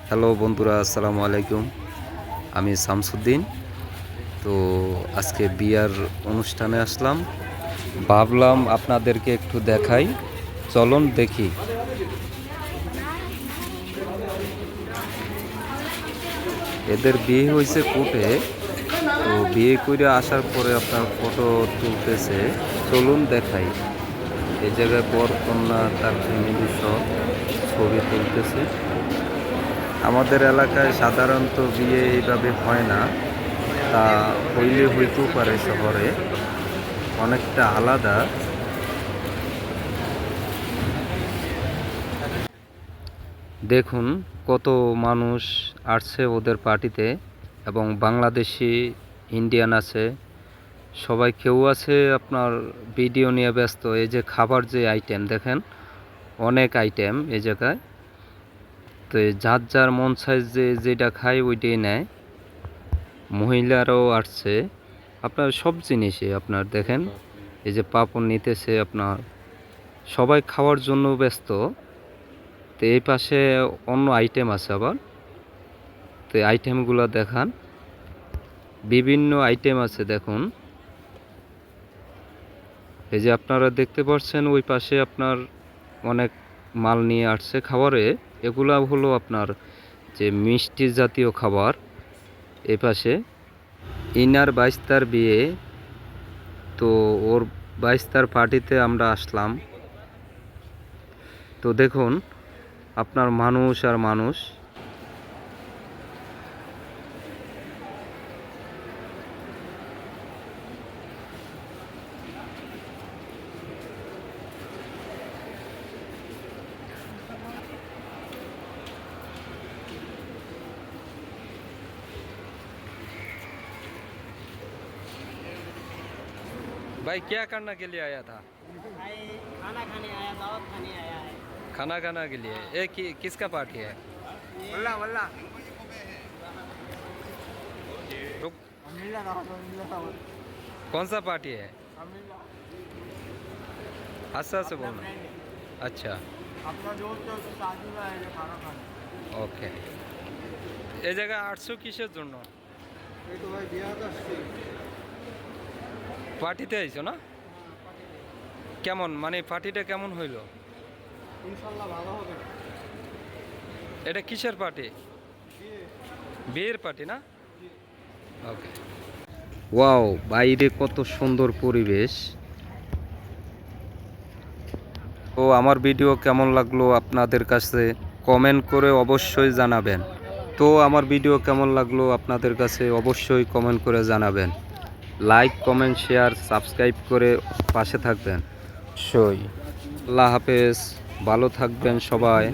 Hello বন্ধুরা, আসসালামু আলাইকুম। আমি শামসুদ্দিন। তো আজকে বিয়ার অনুষ্ঠানে আসলাম, ভাবলাম আপনাদেরকে একটু দেখাই। চলুন দেখি। এদের বিয়ে হয়েছে কোর্টে। তো বিয়ে করে আসার পরে আপনার ফটো তুলতেছে। চলুন দেখাই। এই জায়গায় বর কন্যা তার ফ্যামিলি সব ছবি তুলতেছে। আমাদের এলাকায় সাধারণত বিয়ে এইভাবে হয় না, তা হইলে হইতেও পারে শহরে, অনেকটা আলাদা। দেখুন কত মানুষ আসছে ওদের পার্টিতে, এবং বাংলাদেশি, ইন্ডিয়ান আছে, সবাই। কেউ আছে আপনার ভিডিও নিয়ে ব্যস্ত। এই যে খাবার যে আইটেম দেখেন, অনেক আইটেম এই জায়গায়। তো যার যার মন চায় যে যেটা খায় ওইটাই নেয়। মহিলারাও আসছে, আপনার সব জিনিসই আপনার দেখেন। এই যে পাপড় নিতেছে আপনার, সবাই খাওয়ার জন্য ব্যস্ত। তো এই পাশে অন্য আইটেম আছে আবার। তো এই আইটেমগুলো দেখান, বিভিন্ন আইটেম আছে দেখুন। এই যে আপনারা দেখতে পাচ্ছেন ওই পাশে আপনার অনেক মাল নিয়ে আসছে খাবারে। এগুলা হলো আপনার যে মিষ্টি জাতীয় খাবার। এই পাশে ইনার বাইস্তার বিয়ে, তো ওর বাইস্তার পার্টিতে আমরা আসলাম। তো দেখুন আপনার মানুষ আর মানুষ। भाई क्या करने के लिए आया था? खाना खाने आया, दावत खाने आया है। खाना खाना के लिए। किसका पार्टी है? वल्ला वल्ला रुक, मिला दावत कौन सा पार्टी है? मिला अच्छा से बोलना। अच्छा, अपना दोस्त है उसकी शादी में आए खाना खाने। ओके। এই জায়গায় 800 কিসের জন্য? এই তো ভাই বিয়া তো আসছে। পার্টিতে আইছো না? কেমন, মানে পার্টিটা কেমন হইলো? ইনশাআল্লাহ ভালো হবে। এটা কিসের পার্টি? বিয়ে বিয়ের পার্টি না? ওকে। ওয়াও, বাইরে কত সুন্দর পরিবেশ। তো আমার ভিডিও কেমন লাগলো আপনাদের কাছে কমেন্ট করে অবশ্যই জানাবেন। তো আমার ভিডিও কেমন লাগলো আপনাদের কাছে অবশ্যই কমেন্ট করে জানাবেন। লাইক, কমেন্ট, শেয়ার, সাবস্ক্রাইব করে পাশে থাকবেন অবশ্যই। আল্লাহ হাফেজ, ভালো থাকবেন সবাই।